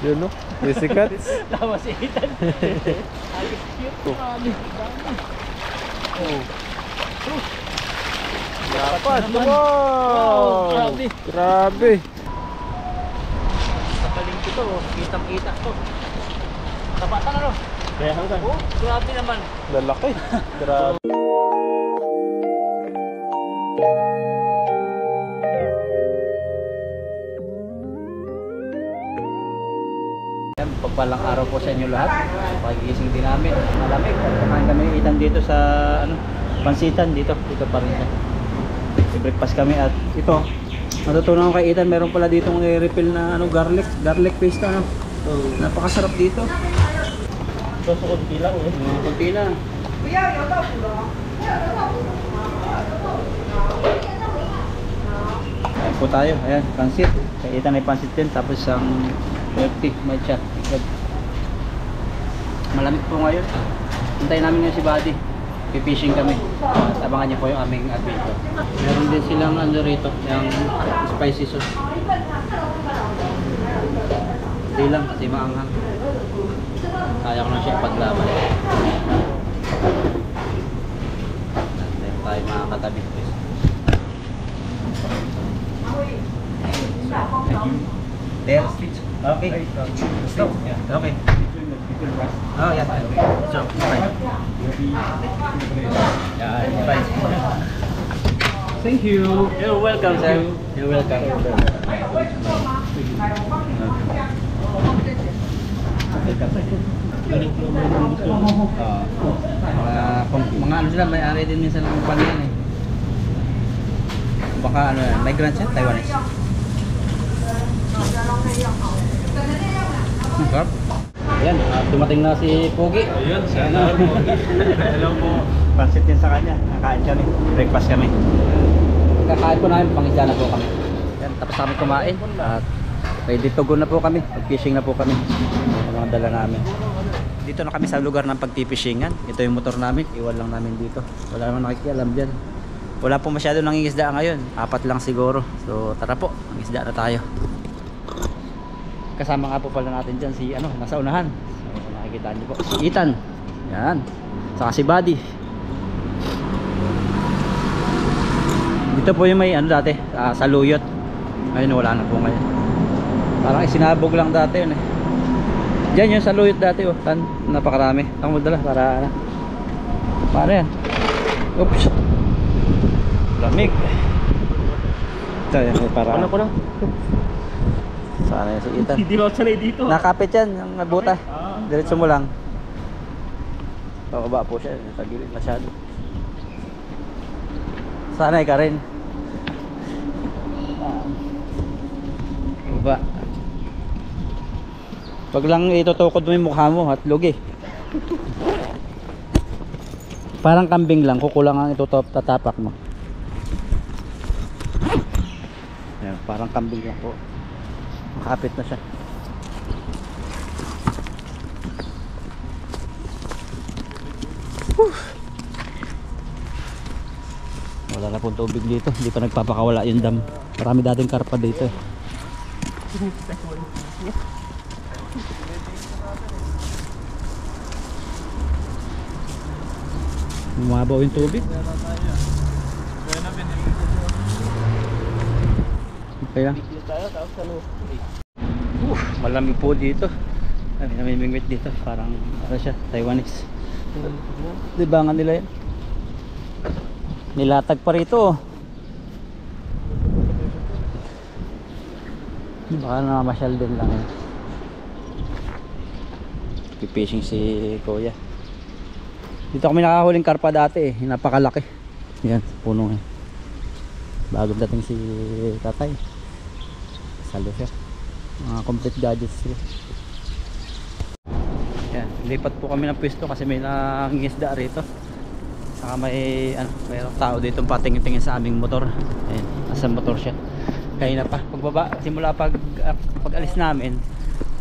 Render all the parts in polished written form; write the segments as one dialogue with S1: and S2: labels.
S1: Yun no, bisikat.
S2: Tama si Ethan. Ayos cute. Oh.
S1: Dapat.
S2: Wow,
S1: Wow!
S2: grabe.
S1: Grabe.
S2: Sa palengke to, kitang-kita to. Tapatan ano?
S1: Kaya hanggang.
S2: Oh, grabe naman.
S1: Lalaki. Grabe.
S2: Pagpalang araw po sa inyo lahat. Pagigising din namin. Malamig. Pagkakain kami itan dito sa pansitan dito. Dito pa rin siya. I-breakfast kami at ito. Natutunan ko kay Ethan, meron pala dito ng refill na garlic paste ano. Napakasarap dito.
S1: So, kunti lang eh.
S2: Kunti lang. Ayan po tayo. Ayan, pansit. Kay Ethan ay pansit din. Tapos ang milk tea, may chat. Malamig po ngayon. Hintayin namin ngayon si Buddy. Pipishing kami. At abangan niyo po yung aming adventure. Meron din silang ano rito, yung spicy sauce. Hindi lang kasi maanghang. Kaya ko na siya ipaglaban. Tayo mga katabi. There, switch. Okay. Stop. Okay. Oh, yes. So, fine. Yeah, fine.
S1: Thank you.
S2: You're welcome, sir. You're welcome. Mga ano sila, may ari din minsan ng pangyan eh. Baka ano yan, migrant siya, Taiwanese. Sarap. Ayan, dumating na si Pogi.
S1: Ayun, sana. Hello po. Pansit din sa kanya. Nakain kami. Breakfast kami.
S2: Kakain po namin, pangisda na po kami. Ayan, tapos kami kumain. At ready to go na po kami. Mag-fishing na po kami. Ang mga dala namin. Dito na kami sa lugar ng pagpipishing-an. Ito yung motor namin. Iwan lang namin dito. Wala naman nakikialam dyan. Wala po masyado nangingisda ngayon. 4 lang siguro. So tara po, mangisda na tayo. Kasama nga po pala natin dyan si ano, nasa unahan. So nakikita niyo po si Ethan. Yan. Saka si Buddy. Dito po yung may ano dati, sa Luyot. Ngayon wala na po ngayon. Parang isinabog lang dati yun eh. Diyan yung sa Luyot dati oh. Napakarami. Ang madala para ano. Paano yan? Oops. Lamig. Ito yan para.
S1: Ano ko lang?
S2: Sana yan si Ethan.
S1: Hindi ako sanay dito.
S2: Nakapit yan, yung nabuta. Diretso mo lang. Bababa po siya, sa gilid masyado. Sanay ka rin. Baba. Pag lang itutukod mo yung mukha mo, hatlog eh. Parang kambing lang, kukulang ang tatapak mo. Ayan, parang kambing lang po. Makapit na siya. Wala na pong tubig dito. Hindi pa nagpapakawala yung dam. Marami dating karpa dito. Umabaw yung tubig. Okay lang. Malamig po dito. Ay, namimingwit dito. Parang ano siya, Taiwanese. Libangan nila yan. Nilatag pa rito. Baka namamasyal din lang yan. Pipishing si Kuya. Dito kami nakahuling karpa dati eh. Napakalaki. Yan, puno yan. Bagong dating si tatay. Salo siya. Mga complete gadgets sila. Yan, lipat po kami ng pwesto kasi may nangingisda rito. Saka may mayroong tao dito patingin-tingin sa aming motor. Ayan, nasa motor siya. Kaya na pa pagbaba, simula pag alis namin,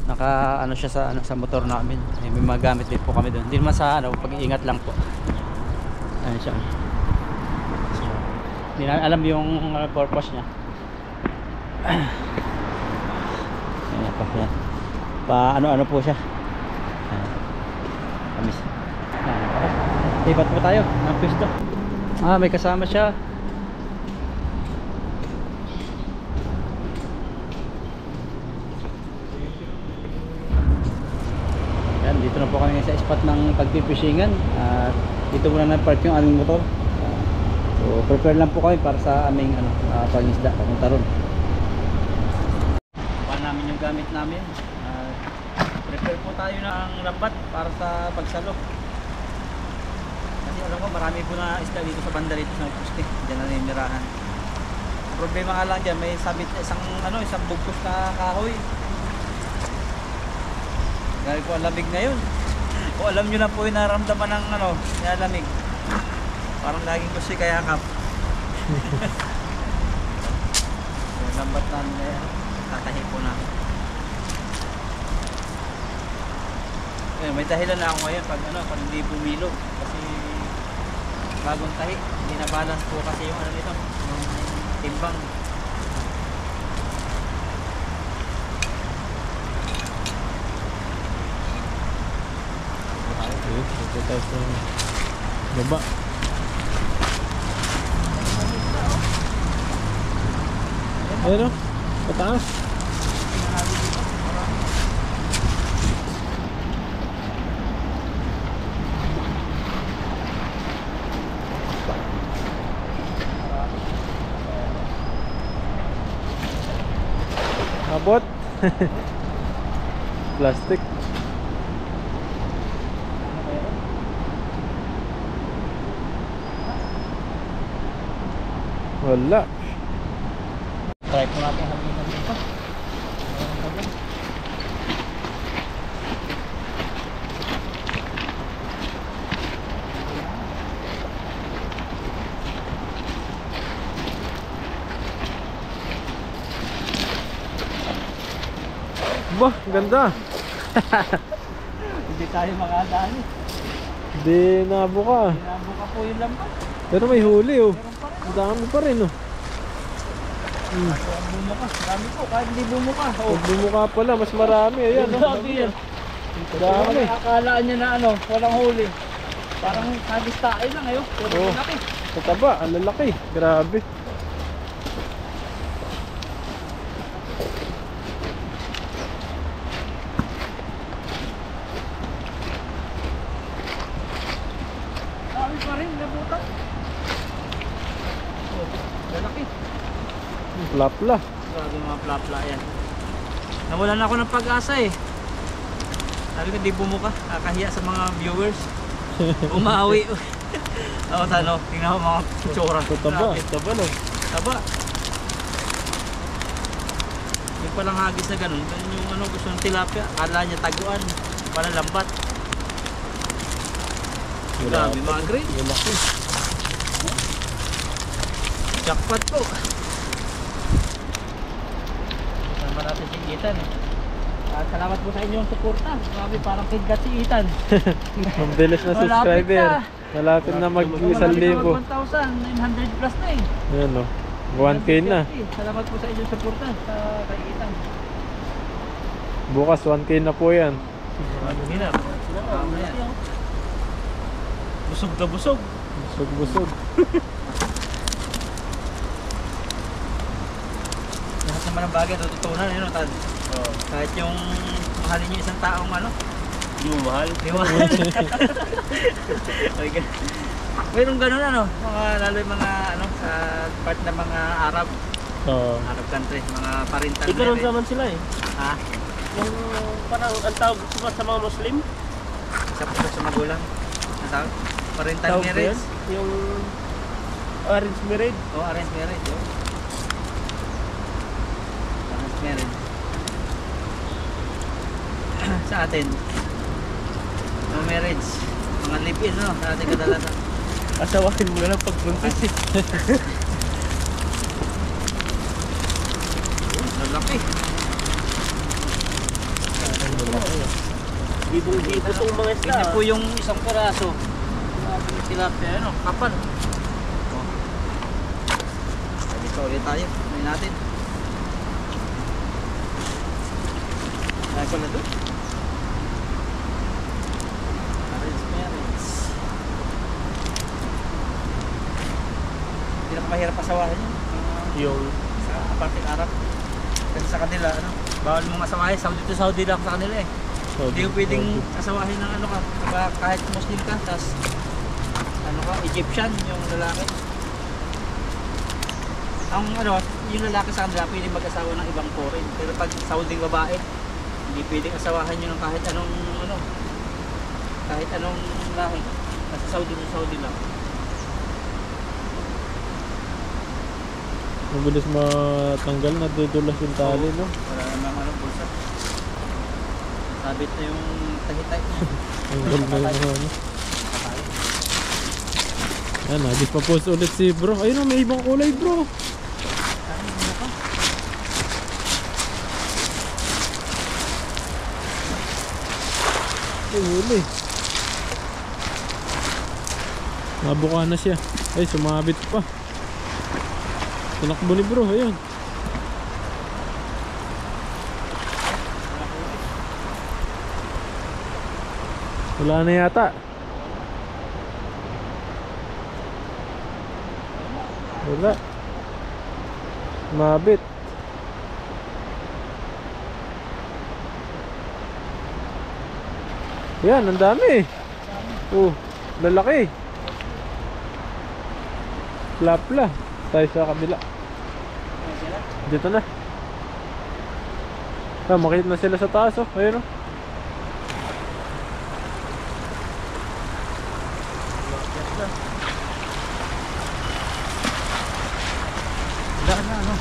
S2: naka ano siya sa motor namin. May magamit din po kami doon. Hindi naman sa pag-iingat lang po. Ayan siya. So, hindi na alam yung purpose niya. Ayan pa yan. Pa ano-ano po siya. Kamis. Lipat po tayo ng pwesto. May kasama siya. Yan, dito na po kami sa spot ng pagpipushingan. At dito muna na-park yung aming motor. So prepare lang po kami para sa aming pangisda papunta ron. Kuha namin yung gamit namin. Prepare po tayo ng lambat para sa pagsalo. Kasi alam ko marami po na isda dito sa banda rito sa poste. Diyan na ninirahan. Problema nga lang dyan, may sabit isang bugtos na kahoy. Dahil po ang lamig ngayon. O alam nyo na po yung naramdaman ng lamig. Parang laging gusto kaya kap. Yung lambat namin na yan, tatahi po namin. May dahilan na ako ngayon pag hindi bumilog. Kasi bagong tahi, hindi na balance po kasi yung nito, yung timbang.
S3: Ito tayo sa baba. Ayun o, pataas. Abot. Plastic. Wala.
S2: Try po natin habitan dito.
S3: Bah, ganda.
S2: Hindi tayo makadaan eh.
S3: Hindi nabuka.
S2: Nabuka po yung lambat.
S3: Pero may huli oh. Ang dami pa rin oh.
S2: Ang bumuka. Dami po, kahit hindi bumuka.
S3: Pag bumuka pala, mas marami. Ayan oh.
S2: Grabe yan.
S3: Dami.
S2: Akalaan niya na walang huli. Parang nagistay lang Pero
S3: Oh.
S2: laki.
S3: Sa taba, ang lalaki. Grabe.
S2: Dami pa rin, nabutan. Lalaki.
S3: Plapla.
S2: Grabe mga plapla yan. Nawalan ako ng pag-asa eh. Sabi ko di bumuka, kakahiya sa mga viewers. Umawi. Tingnan mo mga tsura.
S3: Sa taba.
S2: Grabe.
S3: Taba no.
S2: Taba. Yung palang hagis na ganun. Ganun yung gusto ng tilapia. Akala niya taguan. Pala lambat. Grabe mga green.
S3: Lalaki.
S2: Jackpot po. Sama natin si Ethan eh. At salamat po sa inyong suporta. Grabe parang kidlat si Ethan.
S3: Ang bilis na subscriber. Malapit na mag 1,000.
S2: 1,900 plus na eh.
S3: Ayan o. 1K na.
S2: Salamat po sa inyong suporta sa kay Ethan.
S3: Bukas 1K na po yan.
S2: Hirap. Busog na busog.
S3: Busog-busog.
S2: Lahat naman ng bagay natutunan Tad. Kahit yung mahalin niyo isang taong
S1: Hindi mo mahal.
S2: Di mahal. Okay. Mayroong ganun lalo yung mga sa part ng mga Arab Arab country, mga parental
S1: Ikaroon naman sila eh.
S2: Ha?
S1: Yung parang ang tawag sa mga Muslim.
S2: Isa po sa magulang. Ang tawag? Parental
S1: Tawag ba
S2: marriage.
S1: yun? Yung arranged marriage.
S2: Arranged marriage. Arranged marriage. Sa atin, no marriage. Mga live-in sa ating kadalasan.
S1: Asawahin mo na lang pag buntis eh.
S2: Lalaki.
S1: Ibong-ibo tong mga isda.
S2: Ganyan po yung isang peraso. Tilapia, kapal. Dito ulit tayo. May natin. Ay ko na doon. mahirap asawahin yun.
S3: Yung
S2: Sa aparting Arab. Kasi sa kanila, ano, bawal mong asawahin. Saudi to Saudi lang sa kanila eh. Hindi mo pwedeng asawahin ng ano ka. Diba, kahit Muslim ka, tas ano ka, Egyptian yung lalaki. Ang ano, yung lalaki sa kanila pwedeng mag-asawa ng ibang foreign. Pero pag Saudi babae, hindi pwedeng asawahan yun ng kahit anong ano, kahit anong lahi. Kasi Saudi to Saudi lang.
S3: mabilis matanggal, nadudulas yung tali, no?
S2: Wala namang ano, bulsa. Sabit na yung tahitay.
S3: Tanggal na yung ano. Yan, nagis-post ulit si bro. Ayun o, may ibang kulay bro. Ay, huli. Nabuka na siya. Ay, sumabit pa. Tinakbo ni bro, ayun. Wala na yata. Wala. Mabit. Yan, ang dami. Lalaki. Plapla. Tayo sa kabila. Dito na. Makita na sila sa taas, oh. Ayun, oh.
S2: Wala na ano.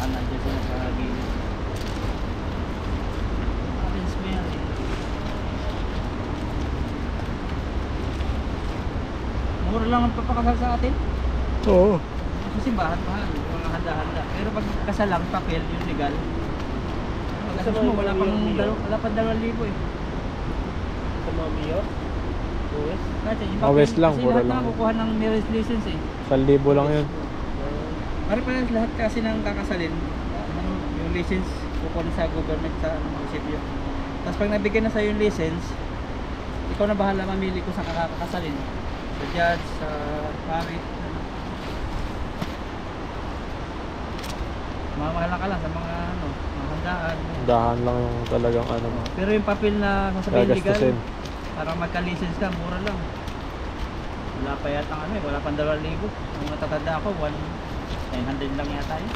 S2: Nandiyan sila sa gilid. Alis mo yan eh. Mura lang ang papakasal sa atin.
S3: Oo.
S2: Kasi simbahan mahal, mga handa-handa. Pero pag kasal lang, papel, yung legal. Kasi mo, wala pang 2,000 eh.
S3: Sa mga mayor? US?
S2: Kasi yung
S3: West lang,
S2: kasi
S3: mura
S2: lahat
S3: lang.
S2: na kukuha ng marriage license eh.
S3: 1,000 lang yun.
S2: Pare-parehas lahat kasi ng kakasalin, ano, yung license kukuha na sa government sa ano, munisipyo. Tapos pag nabigyan na sa'yo yung license, ikaw na bahala mamili kung saan kakakasalin. Sa judge, sa pari. Mamahala ka lang sa mga ano, mga handaan.
S3: Dahan lang yung talagang ano mo.
S2: Pero yung papel na sasabihin legal,
S3: Gagastusin.
S2: parang magka-license ka, mura lang. Wala pa yata ano eh, wala pang 2,000. Ang matatanda ako, 900 lang yata yun.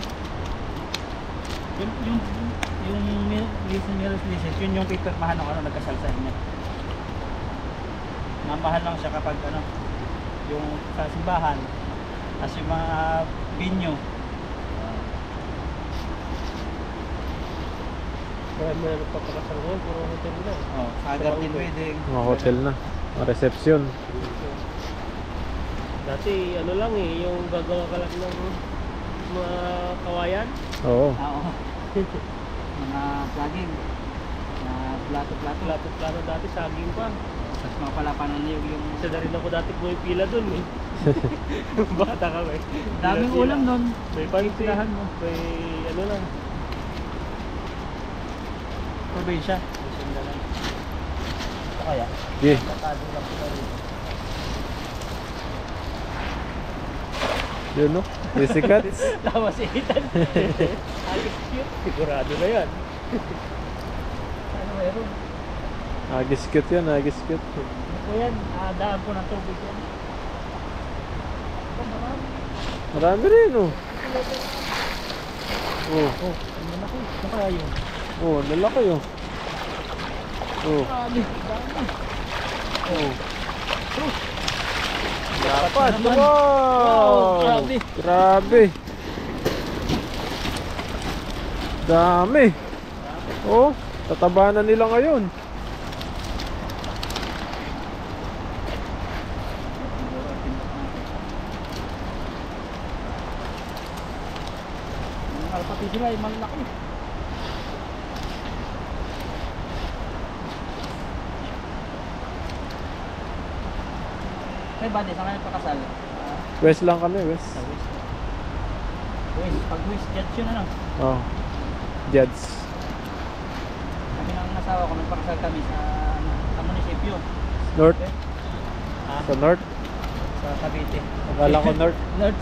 S2: Yung license, yun yung pipirmahan ng ano, nagkasal sa inyo. Mamahal lang siya kapag ano, yung sa simbahan, as yung mga binyo.
S3: Kaya mo na nagpapakasal ngayon, puro hotel na.
S2: Oh, sa garden wedding.
S3: Mga hotel na. Mga reception.
S4: Dati ano lang eh, yung gagawa ka lang ng mga kawayan.
S3: Oo.
S2: Oo. Mga vlogging. Mga plato-plato.
S4: Plato-plato dati, saging pa.
S2: Tapos mga palapanan niyo yung
S4: Isa na rin ako dati pumipila dun eh. Bata kami.
S2: daming
S4: Pila-pila.
S2: ulam nun.
S4: May pansit,
S2: Pipilahan mo.
S4: may ano lang.
S2: Probinsya.
S4: Isang lang.
S2: Ito kaya?
S3: Okay.
S2: Matado lang sila rito.
S3: Yun, no? Easy cuts.
S4: Tawa si Ethan. Agis cute. Sigurado na yan.
S2: Ano meron?
S3: Agis cute yan, agis cute.
S2: Ano po yan? Daan po ng tubig yan.
S3: Marami rin, oh. Oh,
S2: Ano na ko? Ano kaya yun?
S3: oh, lalaki, oh. Oh,
S2: Dami. Dami.
S3: oh.
S2: Dapat naman.
S3: Wow!
S2: Grabe.
S3: Grabe. Dami. Oh, tataba na nila ngayon.
S2: Ang alpati sila ay malaki. Ay, bade, saan kayo pakasal?
S3: West lang kami, West.
S2: Sa West. West, pag West, judge yun ano?
S3: Oh. Jets.
S2: Kami ng asawa ko, nagpakasal kami sa munisipyo.
S3: North?
S2: Ah,
S3: Sa North?
S2: sa Cavite.
S3: Akala ko North.
S2: North.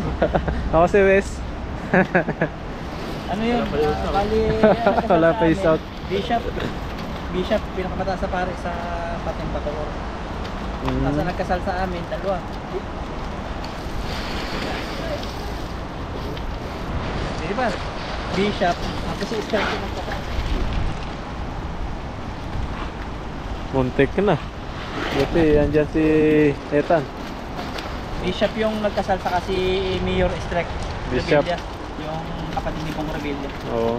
S3: Ako si West.
S2: Ano yun? Bali,
S3: Wala pa yung South.
S2: Bishop, pinakamataas sa pare sa Pateng Bacoor. Nasa nagkasal sa amin, dalawa. Di ba? Bishop, ako si Esther ko nagkasal.
S3: Muntik na. Buti, andyan si Ethan.
S2: Bishop yung nagkasal sa si Mayor Estrek
S3: Bishop.
S2: Rebilla, yung kapatid ni Pong Rebilla.
S3: Oo.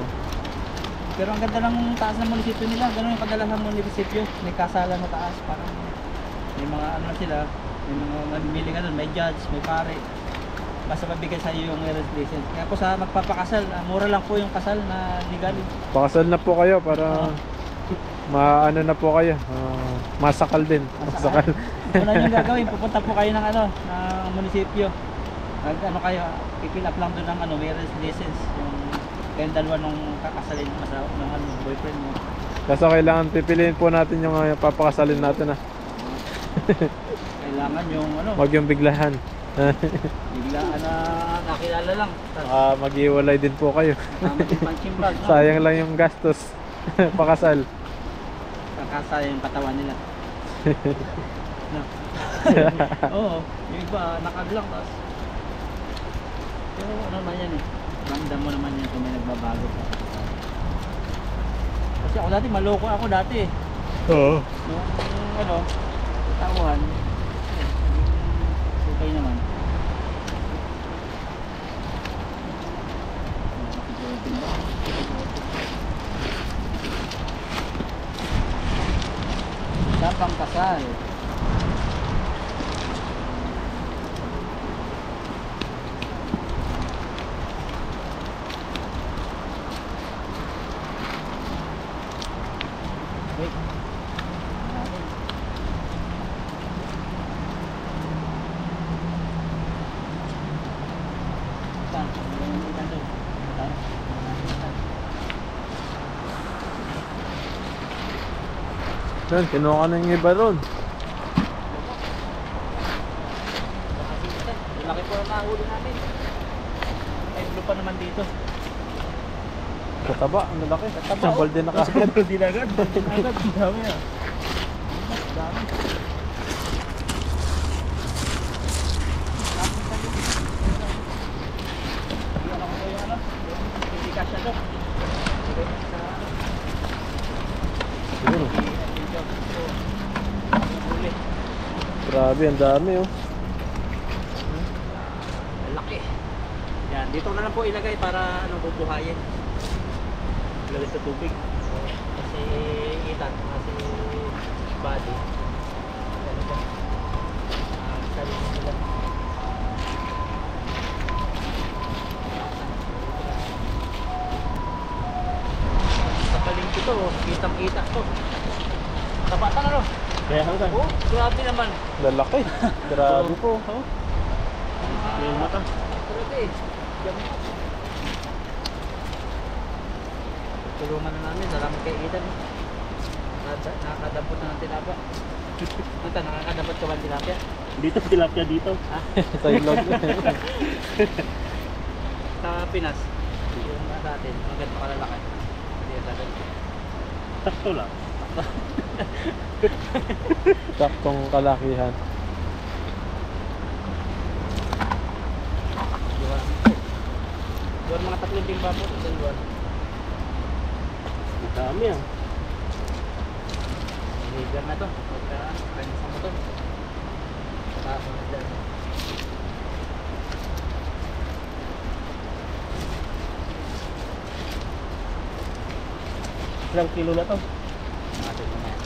S2: Pero ang ganda ng taas ng munisipyo nila, gano'n yung kadalasan ng munisipyo, may kasalan sa taas, parang may mga ano sila, may mga mamimili ka doon, may judge, may pare. Basta mabigay sa iyo yung marriage license. Kaya po sa magpapakasal, mura lang po yung kasal na legal.
S3: Pakasal na po kayo para maano na po kayo. Masakal din. Masakal.
S2: Una yung gagawin, pupunta po kayo ng ano, ng munisipyo. Ano kayo, pipill up lang doon ng ano, marriage license, yung kayong dalawa nung kakasalin ng asawa ng ano, boyfriend mo.
S3: Kaso kailangan pipiliin po natin yung papakasalin natin.
S2: Kailangan yung ano,
S3: Wag yung biglahan.
S2: biglaan na nakilala lang.
S3: Maghiwalay din po kayo.
S2: Tama yung punching bag, no?
S3: Sayang lang yung gastos. Pakasal.
S2: Kakasaya yung katawan nila. No. Oo, yung iba nakaglang tapos. Pero ano naman yan eh. Ramdam mo naman yan kung may nagbabago pa. Kasi ako dati, maloko ako dati eh.
S3: Oo.
S2: Nung ano, tauhan, okay naman. Tapang kasal. Wait. Saan? Saan doon? Saan?
S3: Yan, kinuha ka na yung iba ron.
S2: Laki po ang nahuli namin. May blue pa naman dito.
S3: Kataba, ang lalaki.
S2: Kataba,
S3: Sambal din na kagad.
S4: Hindi na agad.
S2: Agad, ang dami ah. Dami. Hindi kasya to.
S3: Siguro. Grabe, ang dami oh.
S2: Laki. Yan, dito na lang po ilagay para ano bubuhayin. Ilagay sa tubig. Kasi itan, kasi body. Yan ito. Sabi nila. Sa palengke to, kitang-kita to. Tapatan ano?
S4: Kaya hanggang.
S2: Oh, grabe naman.
S3: Lalaki. Grabe po.
S2: Oh.
S4: Yung mata.
S2: Grabe eh. Tulungan na namin, salamat kay Ethan. Nakakadampot na ng tilapia. Ito, nakakadampot ka ba ng tilapia?
S4: Dito, tilapia dito.
S2: Ha?
S3: Sa ilog.
S2: Sa Pinas, yung natin, ang ganito kalalaki. Hindi yung dagat.
S4: Takto lang.
S3: Saktong kalakihan.
S2: Doon mga 3 timba po, doon doon.
S4: Ang dami ah.
S2: Higan na to, pagka kanya sa motor. Tapos na dyan.
S4: Ilang kilo na to?
S2: Natin mamaya.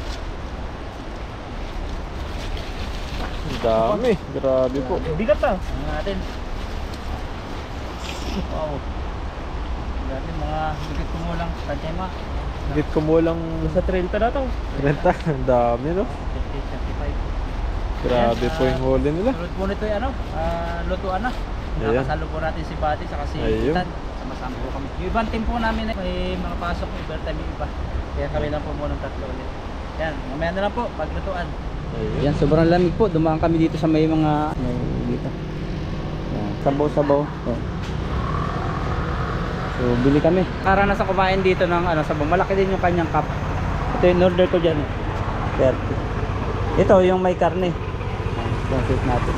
S3: Ang dami. Grabe po.
S4: Bigat ah.
S2: Ano natin? Wow. Dati mga bigit kumulang, tantay mo.
S3: Higit kumulang
S4: Sa 30 na to.
S3: renta. Ang dami no.
S2: 50, 35.
S3: Grabe po yung huli nila.
S2: Sunod po nito yung ano, lutuan na.
S3: Ayan.
S2: Nakasalo po natin si Buddy saka si
S3: Ayun.
S2: Ethan. Sama-sama po kami. Yung ibang team po namin may mga pasok, overtime yung iba. Kaya kami lang po muna ng tatlo ulit. Yan, mamaya na lang po, paglutuan.
S3: Ayun.
S2: Yan, sobrang lamig po. Dumaan kami dito sa may mga dito. Yan, sabaw-sabaw. So, bili kami. Karanasan kumain dito ng sabaw. Malaki din yung kanyang cup. Ito yung order ko dyan. 30. Ito yung may karne. Translate natin.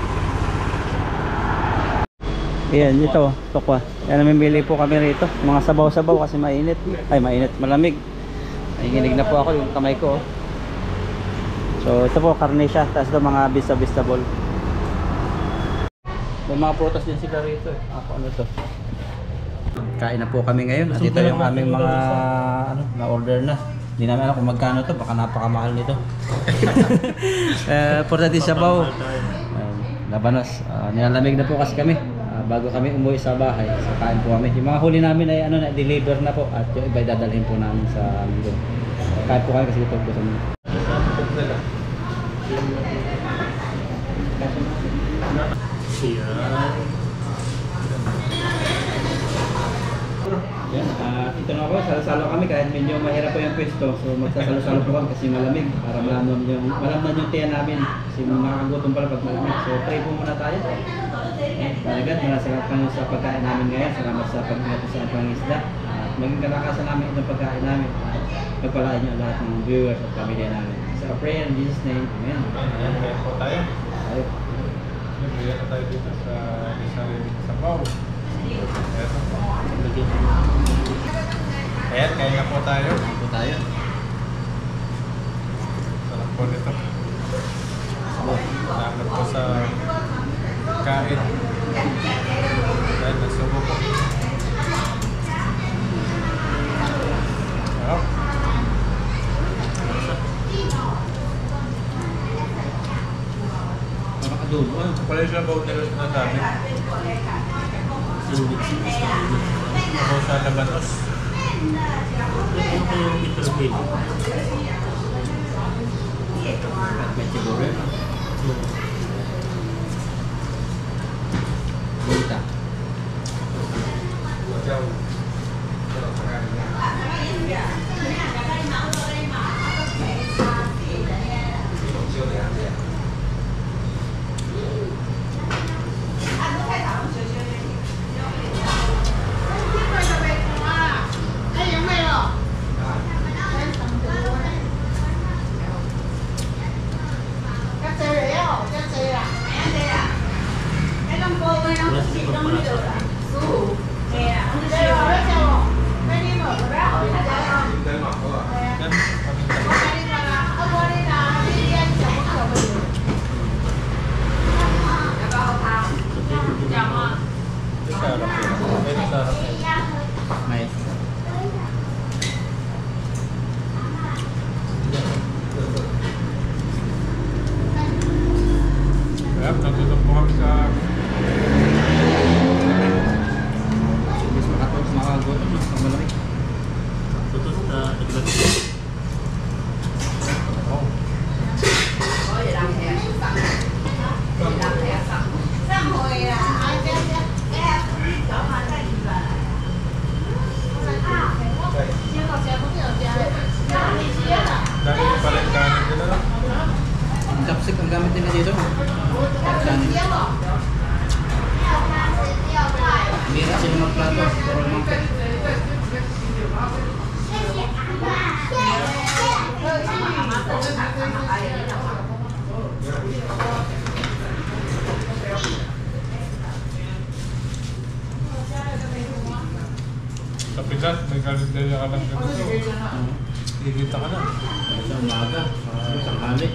S2: Ayan, ito, tokwa. Yan, namimili po kami rito. Mga sabaw-sabaw kasi mainit. Ay, mainit, malamig. Nanginginig na po ako yung kamay ko. So, ito po, karne siya. Tapos ito mga vegetable. May mga prutas din sila rito eh. Ako, ano to? Kain na po kami ngayon. At ito yung aming mga na-order na. Hindi namin alam kung magkano to. Baka napakamahal nito. Importante sabaw. Labanos. Nilalamig na po kasi kami. Bago kami umuwi sa bahay, so kain po kami. Yung mga huli namin ay na-deliver na po at yung iba dadalhin po namin sa amin doon. Kain po kami kasi ito po sa mga. Yan, ito na po, salo-salo kami kahit medyo mahirap po yung pwesto. So magsasalo-salo po kami kasi malamig para malamnan yung tiyan namin kasi makakagutom pala pag malamig. So pray po muna tayo. Talagang malasarap kami sa pagkain namin ngayon. Salamat sa pag-ingat sa pangisda. At maging kalakasan namin itong pagkain namin. Pagpalaan niyo lahat ng viewers at pamilya namin. Sa prayer in Jesus' name. Amen.
S3: Ayan, kaya po tayo.
S2: Tayo.
S3: Nagbiyan na tayo dito sa Rizal Sabaw. Ayan, kaya na po tayo.
S2: Tayo po tayo.
S3: Sarap po nito. Salamat po sa kain. Ayan, nasubo po. Sarap.
S2: Parang adobo.
S3: Pala yung sabaw nila sa dami. Sabaw sa labanos.
S2: At may siguro yun. Bunta. May.
S3: Kaya, nagtutok po kami sa
S2: Mas makakagutom. Mas malamig.
S3: dami yung palit kanin nila.
S2: Ang chopstick ang gamit nila dito. Kanin. Hindi na sila magplato. Puro mangkok.
S3: Sa Pinas, may kalendarya ka lang ganito. Higita ka na.
S2: Sa umaga. Sa tanghali.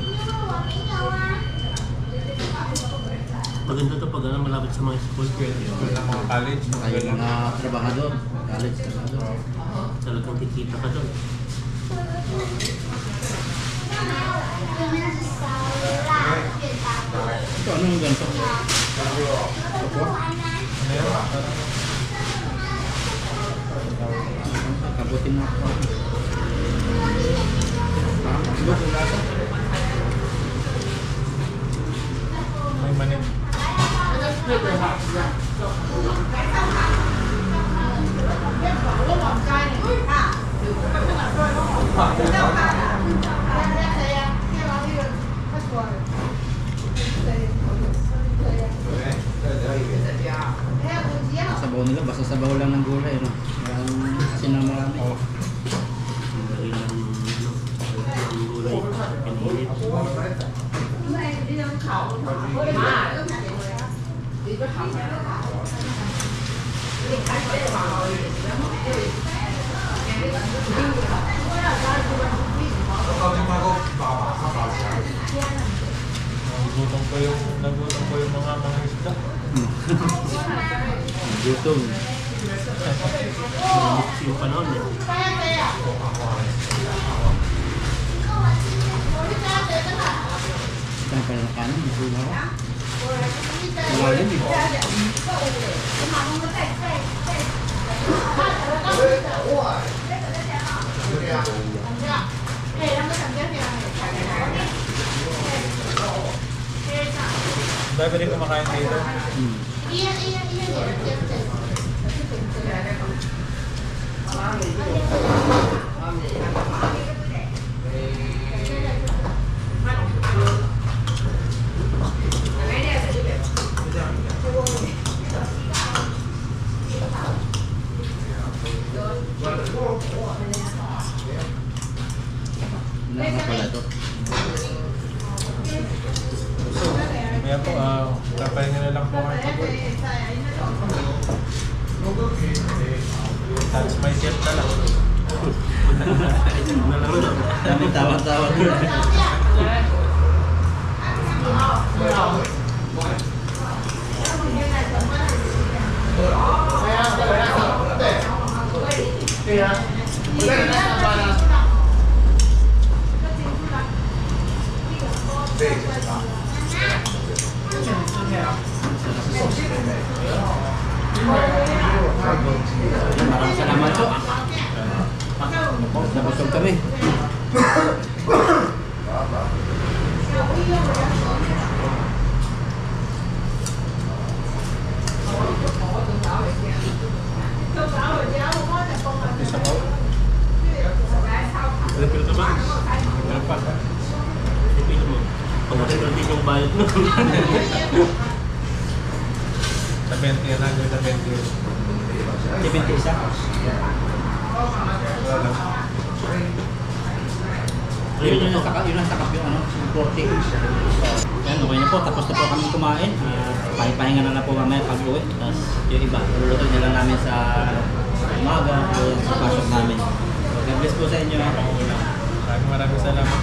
S4: Maganda to pag malapit sa mga school.
S3: School ng mga college.
S2: Kayo mga trabahador. College trabahador.
S4: Talagang kikita ka doon.
S2: Ito, anong ganito?
S3: Ano yan?
S2: Kabutin na ako. Ang lasa.
S3: May manin.
S2: Sabaw nila, basta sabaw lang ng gulay, no? Walang asin na marami.
S4: Ang galing ng ano, ang gulay, pinilit.
S3: Nagutom po yung mga isda.
S2: Gutom.
S4: Yung panahon eh.
S2: Saan pa yung kanin? Gutom ako. Malalim eh.
S3: Dahil rin kumakain dito.
S2: Wala pala ito.
S3: Kaya po, kapahinga na lang po kayo pagod. That's my chef na lang.
S2: Daming tawag-tawag. Maraming salamat po. Nabusog kami.
S4: Refill ka ba?
S3: Meron pa.
S4: Refill mo. Pag-refill din yung bayad mo.
S3: Sa 20 yan, hanggang sa 20 yun.
S2: 70 isa.
S3: Wala lang.
S2: Yun yung nasakap yung ano, yung 40. Ayan, okay na po. Tapos na po kami kumain. Pahinga na po mamaya pag-uwi. Tapos yung iba, luluto na lang namin sa umaga o sa pasok namin. So, God bless po sa inyo.
S3: Maraming salamat.